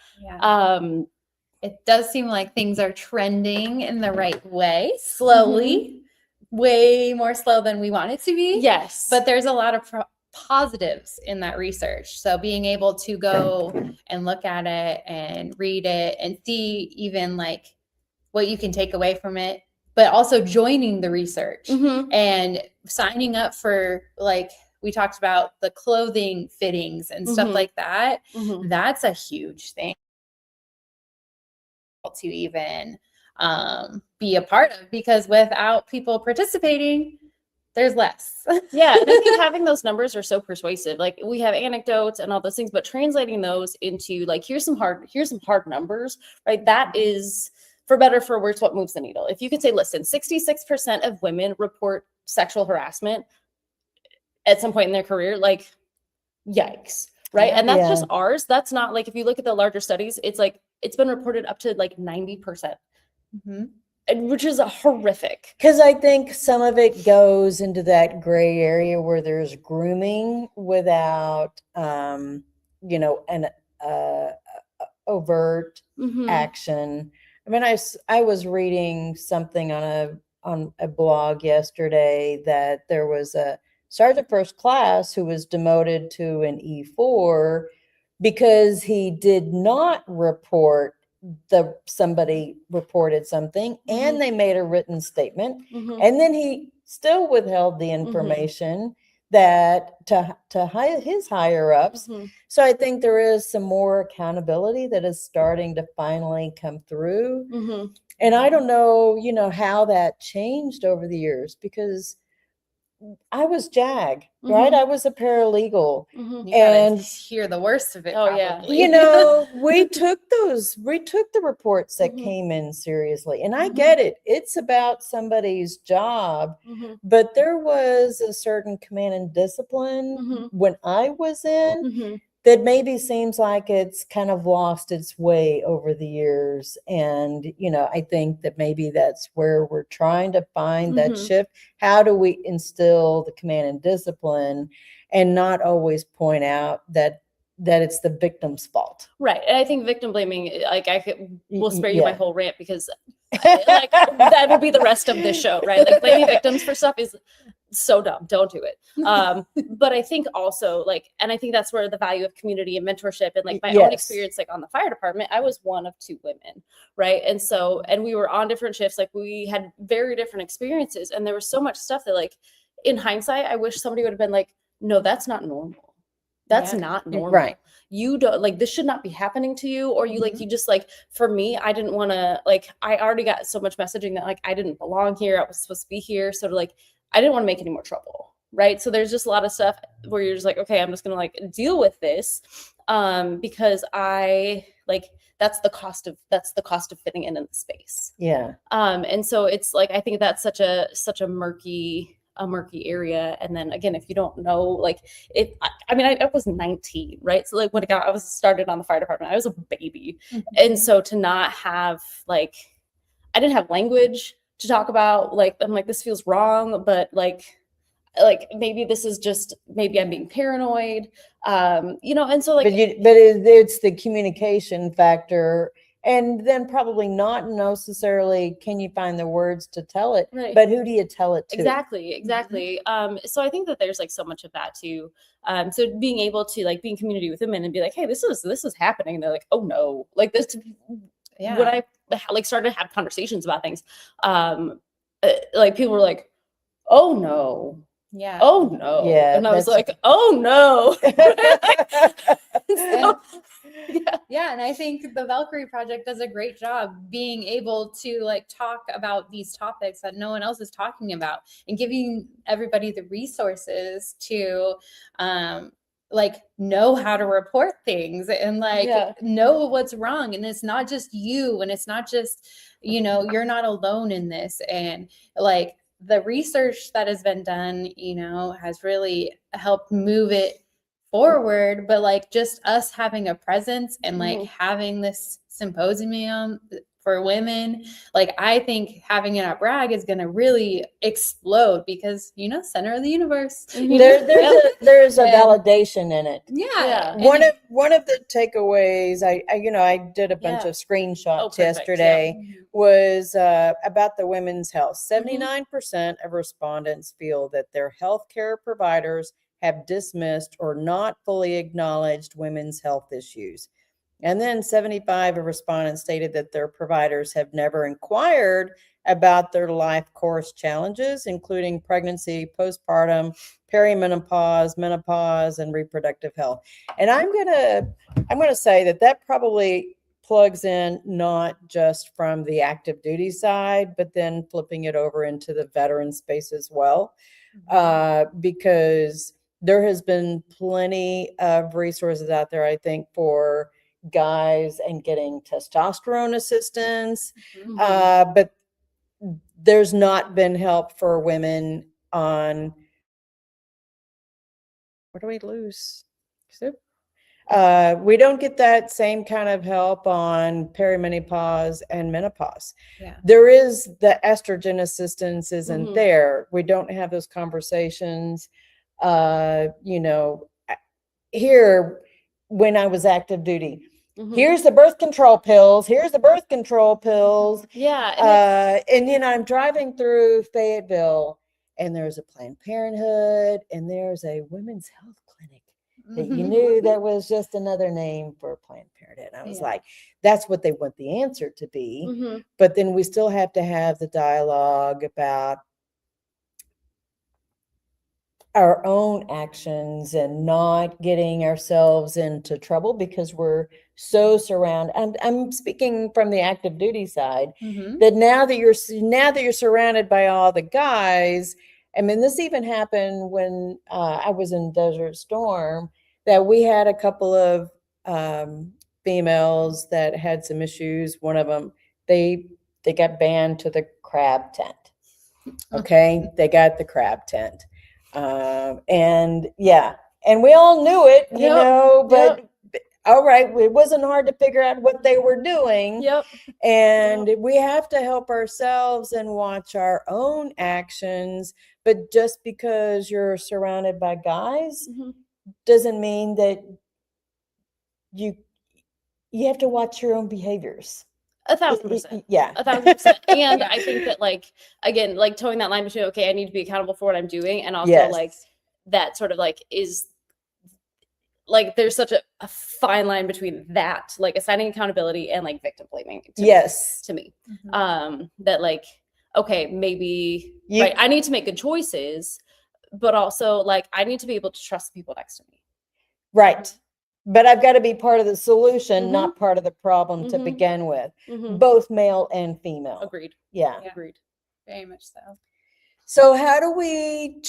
It does seem like things are trending in the right way, slowly, way more slow than we want it to be. But there's a lot of positives in that research. So being able to go and look at it and read it and see even like what you can take away from it, but also joining the research and signing up for, like we talked about, the clothing fittings and stuff like that. That's a huge thing to even be a part of, because without people participating, there's less. And I think having those numbers are so persuasive. Like we have anecdotes and all those things, but translating those into like, here's some hard numbers, right? That is, for better or for worse, what moves the needle. If you could say, listen, 66% of women report sexual harassment at some point in their career, like, yikes, right? And that's just ours. That's not like, if you look at the larger studies, it's like, it's been reported up to like 90%, which is a horrific. Because I think some of it goes into that gray area where there's grooming without, you know, an overt action. I mean, I was reading something on a blog yesterday that there was a sergeant first class who was demoted to an E4 because he did not report somebody reported something and they made a written statement and then he still withheld the information that his higher ups. Mhm. So I think there is some more accountability that is starting to finally come through. Mhm. And I don't know, how that changed over the years, because I was JAG, right? Mhm. I was a paralegal. Mhm. You And gotta hear the worst of it. Oh, yeah. Probably. we took the reports that Mhm. came in seriously. And I Mhm. get it. It's about somebody's job, Mhm. but there was a certain command and discipline Mhm. when I was in Mhm. that maybe seems like it's kind of lost its way over the years. And, I think that maybe that's where we're trying to find that Mhm. shift. How do we instill the command and discipline and not always point out that it's the victim's fault? Right. And I think victim blaming, like will spare you my Yeah. whole rant, because like that will be the rest of this show, right? Like blaming victims for stuff is so dumb. Don't do it. But I think also and I think that's where the value of community and mentorship and like my own Yes. experience, like on the fire department, I was one of 2 women, right? And so, and we were on different shifts, like we had very different experiences, and there was so much stuff that like in hindsight, I wish somebody would have been like, no, that's not normal. That's Yeah. not normal. Right. You don't like, this should not be happening to you. Or you Mhm. you just like, for me, I didn't want to, like, I already got so much messaging that like I didn't belong here. I was supposed to be here. So like, I didn't want to make any more trouble. Right. So there's just a lot of stuff where you're just like, okay, I'm just gonna like deal with this. Because I like that's the cost of fitting in the space. Yeah. And so it's like, I think that's such a murky area. And then again, if you don't know, like I was 19, right? So like when I was started on the fire department, I was a baby. And so to not have like, I didn't have language to talk about, like, I'm like, this feels wrong, but like maybe this is just, maybe I'm being paranoid. And so like, It's the communication factor, and then probably not necessarily can you find the words to tell it, Right. but who do you tell it to? Exactly. So I think that there's like so much of that too. So being able to like be in community with women and be like, hey, this is happening. And they're like, oh no, like this. Yeah. When I like started to have conversations about things, like people were like, oh no. Yeah. Oh no. Yeah, And I was that's- like, oh no. So, Yeah, and I think the Valkyrie Project does a great job being able to like talk about these topics that no one else is talking about, and giving everybody the resources to like know how to report things and like Yeah. know what's wrong. And it's not just you, and it's not just, you're not alone in this. And like the research that has been done, has really helped move it forward. But like just us having a presence and like having this symposium for women, like I think having it at Bragg is going to really explode, because center of the universe. There's a validation in it. Yeah. One of the takeaways, I did a bunch of screenshots yesterday, was about the women's health. 79% of respondents feel that their healthcare providers have dismissed or not fully acknowledged women's health issues. And then 75 of respondents stated that their providers have never inquired about their life course challenges, including pregnancy, postpartum, perimenopause, menopause, and reproductive health. And I'm gonna say that probably plugs in not just from the active duty side, but then flipping it over into the veteran space as well, because there has been plenty of resources out there, I think, for guys and getting testosterone assistance, but there's not been help for women on, what do we lose? We don't get that same kind of help on perimenopause and menopause. Yeah. There is the estrogen assistance isn't there. We don't have those conversations. Here, when I was active duty, here's the birth control pills. Here's the birth control pills. Yeah. And I'm driving through Fayetteville, and there's a Planned Parenthood, and there's a women's health clinic that you knew that was just another name for Planned Parenthood. And I was like, that's what they want the answer to be. But then we still have to have the dialogue about, our own actions and not getting ourselves into trouble because we're so surrounded. I'm speaking from the active duty side, that now that you're surrounded by all the guys. I mean, this even happened when I was in Desert Storm, that we had a couple of females that had some issues. One of them, they got banned to the crab tent. Okay, they got the crab tent. And yeah, and we all knew it, you know, but all right, it wasn't hard to figure out what they were doing. And we have to help ourselves and watch our own actions. But just because you're surrounded by guys doesn't mean that you have to watch your own behaviors. 1,000%. Yeah. 1,000%. And I think that, like, again, like towing that line between, okay, I need to be accountable for what I'm doing. And also like that sort of like is like, there's such a fine line between that, like assigning accountability and like victim blaming. To me. That like, okay, maybe right, I need to make good choices, but also like, I need to be able to trust the people next to me. Right. But I've got to be part of the solution, not part of the problem to begin with, both male and female. Agreed. Yeah. Agreed. Very much so. So how do we,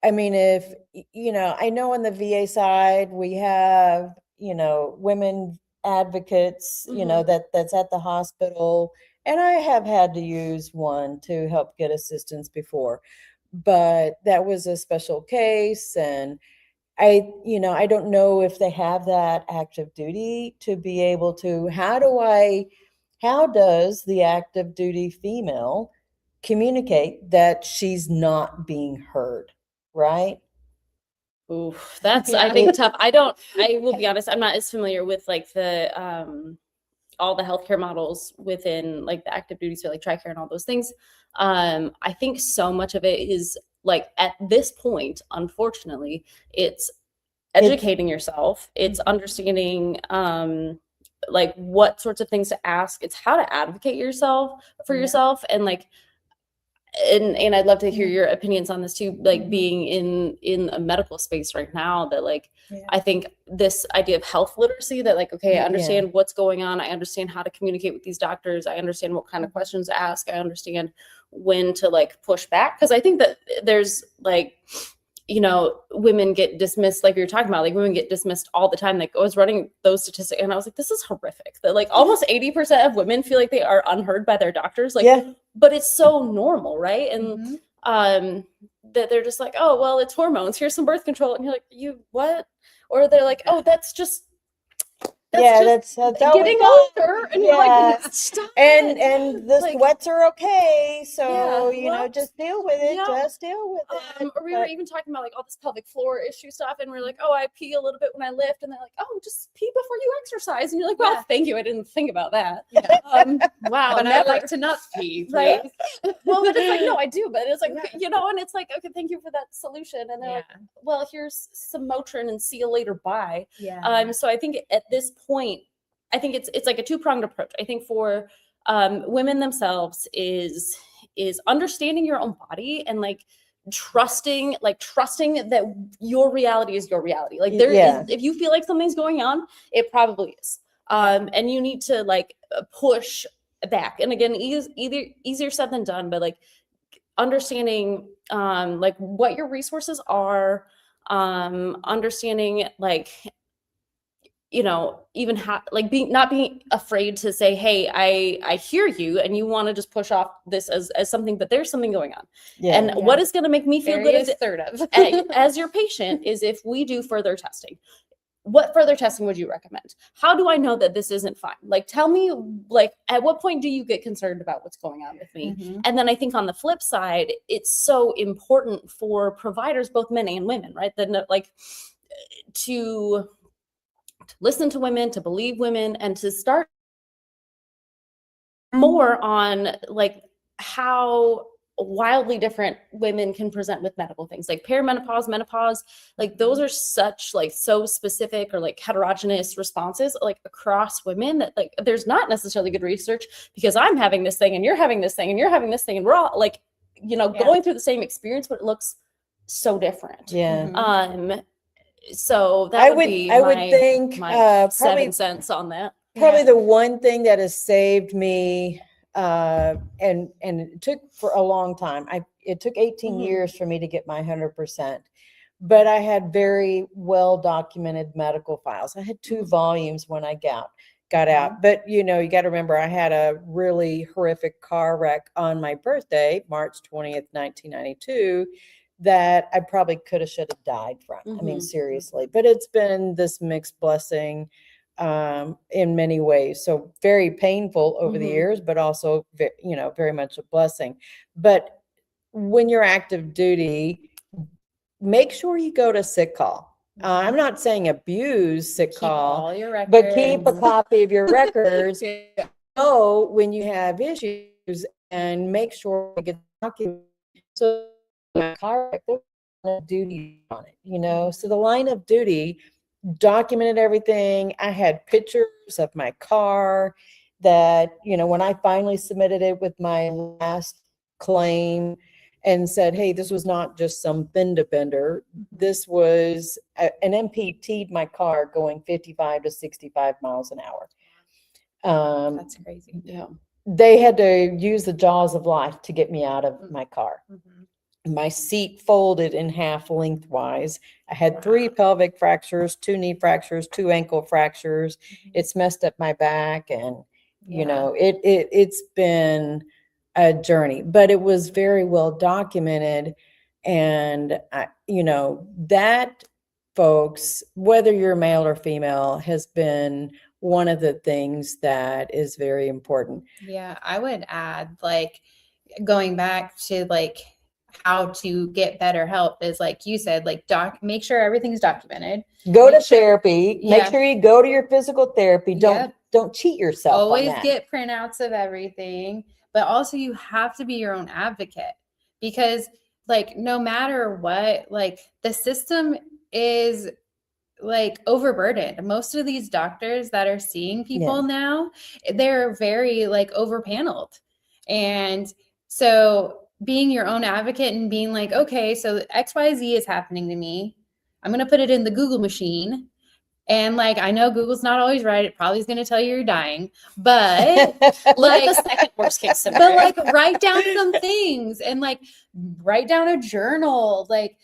I mean, if, you know, I know on the VA side, we have, you know, women advocates, you know, that's at the hospital. And I have had to use one to help get assistance before, but that was a special case. And I don't know if they have that active duty to be able to, how does the active duty female communicate that she's not being heard, right? Ooh, that's, I think, tough. I will be honest, I'm not as familiar with like the, all the healthcare models within like the active duty, so like TRICARE and all those things. I think so much of it is like at this point, unfortunately, it's educating yourself. It's understanding like what sorts of things to ask. It's how to advocate for yourself. And like, and I'd love to hear your opinions on this too, like being in a medical space right now, that like, I think this idea of health literacy, that like, okay, I understand what's going on. I understand how to communicate with these doctors. I understand what kind of questions to ask. I understand when to like push back. Cause I think that there's like, you know, women get dismissed, like we were talking about, like women get dismissed all the time. Like I was running those statistics and I was like, this is horrific. That like almost 80% of women feel like they are unheard by their doctors. Like, but it's so normal, right? And that they're just like, oh, well, it's hormones. Here's some birth control. And you're like, you what? Or they're like, oh, that's getting older. And you're like, stop it. And the sweats are okay. So, you know, just deal with it. Just deal with it. Or we were even talking about like all this pelvic floor issue stuff. And we're like, oh, I pee a little bit when I lift. And they're like, oh, just pee before you exercise. And you're like, well, thank you. I didn't think about that. Wow. But I like to not pee. Right. Well, but it's like, no, I do. But it's like, you know, and it's like, okay, thank you for that solution. And they're like, well, here's some Motrin and see you later. Bye. So I think at this point, I think it's like a two-pronged approach. I think for women themselves is understanding your own body and like trusting that your reality is your reality. Like there is, if you feel like something's going on, it probably is. And you need to like push back. And again, easier said than done, but like understanding like what your resources are, understanding like, you know, even like not being afraid to say, hey, I hear you, and you want to just push off this as something, but there's something going on. What is going to make me feel good as your patient is if we do further testing. What further testing would you recommend? How do I know that this isn't fine? Like, tell me, like, at what point do you get concerned about what's going on with me? And then I think on the flip side, it's so important for providers, both men and women, right? That like to listen to women, to believe women, and to start more on like how wildly different women can present with medical things like perimenopause, menopause. Like those are such like so specific or like heterogeneous responses like across women that like there's not necessarily good research because I'm having this thing and you're having this thing and you're having this thing and we're all like you know, Yeah. going through the same experience, but it looks so different. Yeah. Mhm. So that I would would- be I would my, think, my probably- 7 cents on that. Probably Yeah. the one thing that has saved me, and it took for a long time. It took 18 Mhm. years for me to get my 100%, but I had very well documented medical files. I had 2 volumes when I got out. But you know, you got to remember, I had a really horrific car wreck on my birthday, March 20th, 1992. That I probably could have, should have died from. I mean, Mhm. seriously. But it's been this mixed blessing in many ways. So very painful over the Mhm. years, but also, you know, very much a blessing. But when you're active duty, make sure you go to sick call. I'm not saying abuse sick Keep call, all your records. but keep a copy of your records. Yeah. Know when you have issues and make sure you get documented. So my car wreck, there was a line of duty on it, you know. So the line of duty documented everything. I had pictures of my car that, you know, when I finally submitted it with my last claim and said, hey, this was not just some fender bender. This was an MPT'd my car going 55 to 65 miles an hour. That's crazy. Yeah. They had to use the jaws of life to get me out of my car. Mhm. My seat folded in half lengthwise. I had 3 pelvic fractures, 2 knee fractures, 2 ankle fractures. It's messed up my back, and you Yeah. know, it's been a journey, but it was very well documented. And you know, that, folks, whether you're male or female, has been one of the things that is very important. Yeah, I would add, like, going back to like how to get better help is like you said, like make sure everything's documented. Go to Make sure- therapy. Yeah. Make sure you go to your physical therapy. Yep. Don't cheat yourself. Always on that. get printouts of everything, but also you have to be your own advocate, because like no matter what, like the system is like overburdened. Most of these doctors that are seeing people now, they're very like overpaneled. And so being your own advocate and being like, okay, so XYZ is happening to me. I'm going to put it in the Google machine. And like, I know Google's not always right. It probably is going to tell you you're dying, but like The second worst case scenario. but like write down some things and like write down a journal. Like,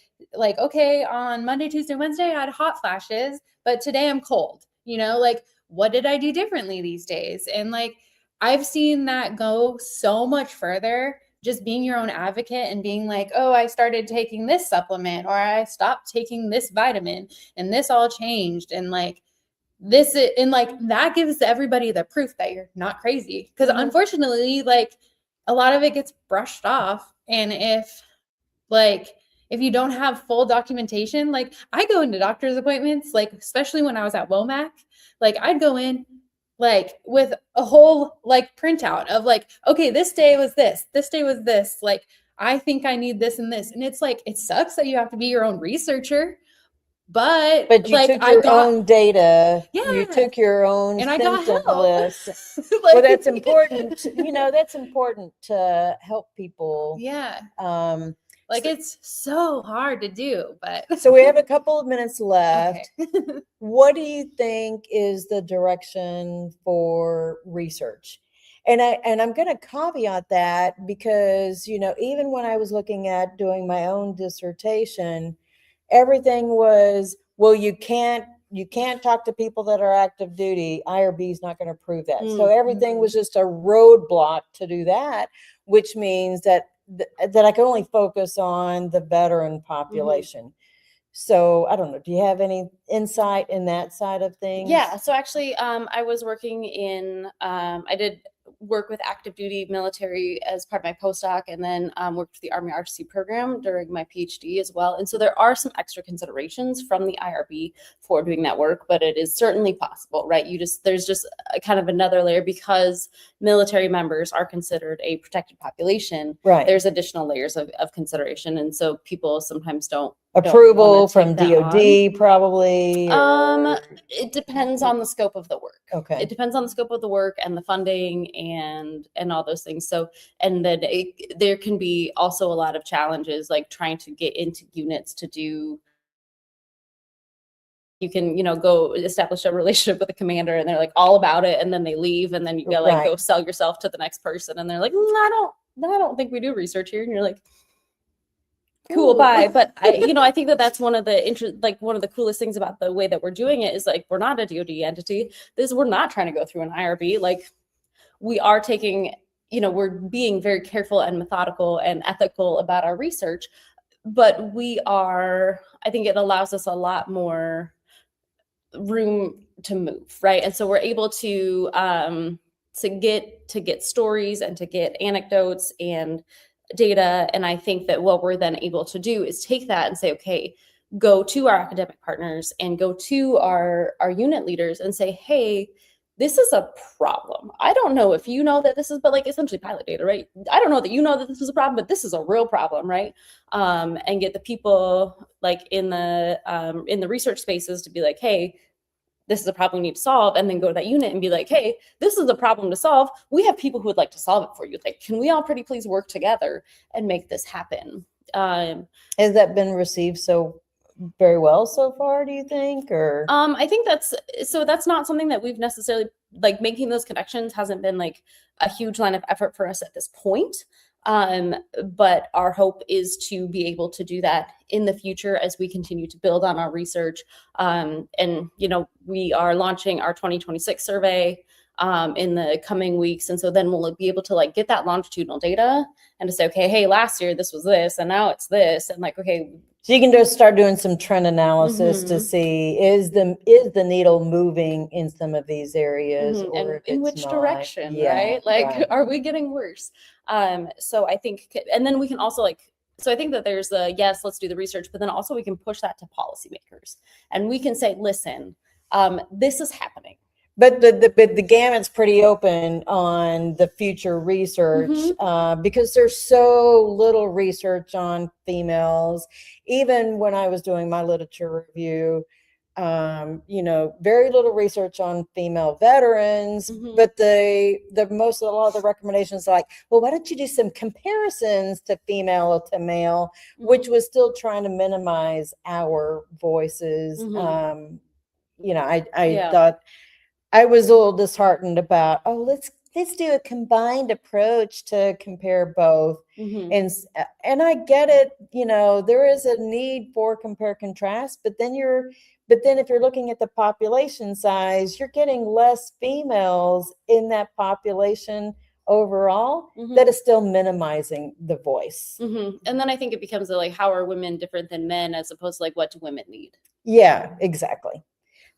okay, on Monday, Tuesday, Wednesday, I had hot flashes, but today I'm cold, you know, like what did I do differently these days? And like, I've seen that go so much further, just being your own advocate and being like, oh, I started taking this supplement, or I stopped taking this vitamin, and this all changed. And like, this is, and like that gives everybody the proof that you're not crazy. Because unfortunately, like a lot of it gets brushed off. And if you don't have full documentation, like I go into doctor's appointments, like especially when I was at Womack, like I'd go in like with a whole like printout of like, okay, this day was this day was this, like I think I need this and this. And it's like, it sucks that you have to be your own researcher, but But you like took your own data. Yeah. You took your own and I got symptom help. list. Like- Well, that's important. You know, that's important to help people. Yeah. Um, Like it's so hard to do, but so we have a couple of minutes left. okay. What do you think is the direction for research? And I'm going to caveat that because, you know, even when I was looking at doing my own dissertation, everything was, well, you can't talk to people that are active duty. IRB is not going to prove that. So everything was just a roadblock to do that, which means that I can only focus on the veteran population. So I don't know. Do you have any insight in that side of things? Yeah. So actually, I was working I did work with active duty military as part of my postdoc, and then worked with the Army RTC program during my PhD as well. And so there are some extra considerations from the IRB for doing that work, but it is certainly possible, right? There's just a kind of another layer because military members are considered a protected population. Right. There's additional layers of consideration. And so people sometimes don't approval from take that DOD probably? It depends on the scope of the work. Okay. It depends on the scope of the work and the funding and all those things. So, and then there can be also a lot of challenges, like trying to get into units to do. You can, go establish a relationship with a commander and they're like all about it, and then they leave, and then you go like go sell yourself to the next person, and they're like, I don't think we do research here, and you're like, cool, bye. But I think that's one of the one of the coolest things about the way that we're doing it is like we're not a DoD entity. We're not trying to go through an IRB. Like we are taking, we're being very careful and methodical and ethical about our research, but I think it allows us a lot more room to move, right? And so we're able to get stories and to get anecdotes and data. And I think that what we're then able to do is take that and say, okay, go to our academic partners and go to our unit leaders and say, hey, this is a problem. I don't know if you know that this is, but like essentially pilot data, right? I don't know that you know that this is a problem, but this is a real problem, right? And get the people like in the research spaces to be like, hey, this is a problem we need to solve, and then go to that unit and be like, hey, this is a problem to solve. We have people who would like to solve it for you. Like, can we all pretty please work together and make this happen? Has that been received so very well so far, do you think? Or I think that's not something that we've necessarily, like, making those connections hasn't been like a huge line of effort for us at this point. But our hope is to be able to do that in the future as we continue to build on our research. And, we are launching our 2026 survey in the coming weeks. And so then we'll be able to like get that longitudinal data and to say, okay, hey, last year this was this, and now it's this. And like, okay. So you can just start doing some trend analysis to see, is the needle moving in some of these areas, or and in which direction, right? Like, are we getting worse? So I think, and then we can also so I think that there's yes, let's do the research, but then also we can push that to policymakers, and we can say, listen, this is happening. But the gamut's pretty open on the future research because there's so little research on females. Even when I was doing my literature review, very little research on female veterans. But a lot of the recommendations are like, well, why don't you do some comparisons to female to male, which was still trying to minimize our voices. I thought. I was a little disheartened about, let's do a combined approach to compare both. And I get it, there is a need for compare contrast, but then if you're looking at the population size, you're getting less females in that population overall. That is still minimizing the voice. And then I think it becomes like, how are women different than men, as opposed to like, what do women need? Yeah, exactly.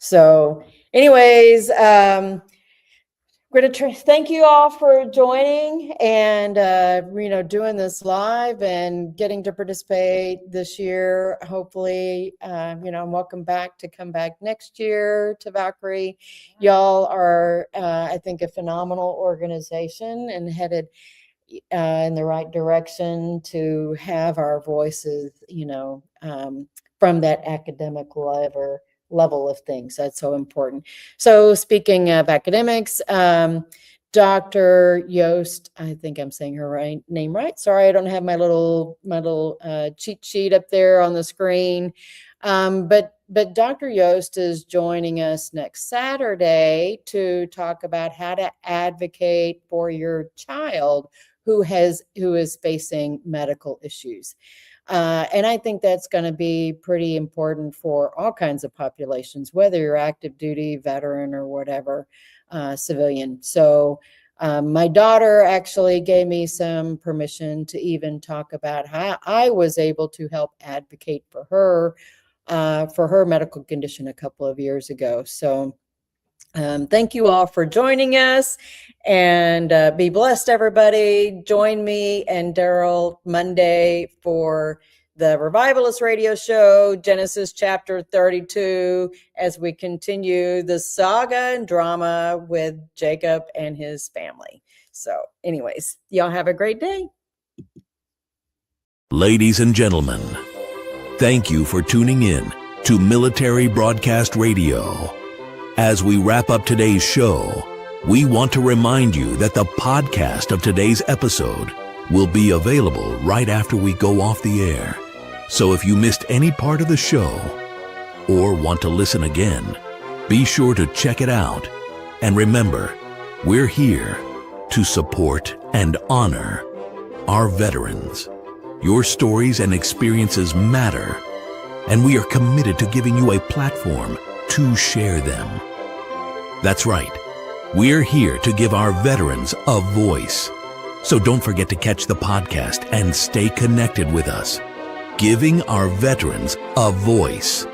So anyways, we're going to thank you all for joining and, doing this live and getting to participate this year. Hopefully, welcome back to come back next year to Valkyrie. Y'all are, I think, a phenomenal organization and headed in the right direction to have our voices, from that academic level of things. That's so important. So speaking of academics, Dr. Yost, I think I'm saying her name right. Sorry, I don't have my little cheat sheet up there on the screen. But Dr. Yost is joining us next Saturday to talk about how to advocate for your child who is facing medical issues. And I think that's going to be pretty important for all kinds of populations, whether you're active duty, veteran, or whatever, civilian. So my daughter actually gave me some permission to even talk about how I was able to help advocate for her medical condition a couple of years ago. So thank you all for joining us, and be blessed, everybody. Join me and Daryl Monday for the Revivalist Radio Show, Genesis chapter 32, as we continue the saga and drama with Jacob and his family. So anyways, y'all have a great day. Ladies and gentlemen, Thank you for tuning in to Military Broadcast Radio. As we wrap up today's show, we want to remind you that the podcast of today's episode will be available right after we go off the air. So if you missed any part of the show or want to listen again, be sure to check it out. And remember, we're here to support and honor our veterans. Your stories and experiences matter, and we are committed to giving you a platform to share them. That's right. We're here to give our veterans a voice. So don't forget to catch the podcast and stay connected with us. Giving our veterans a voice.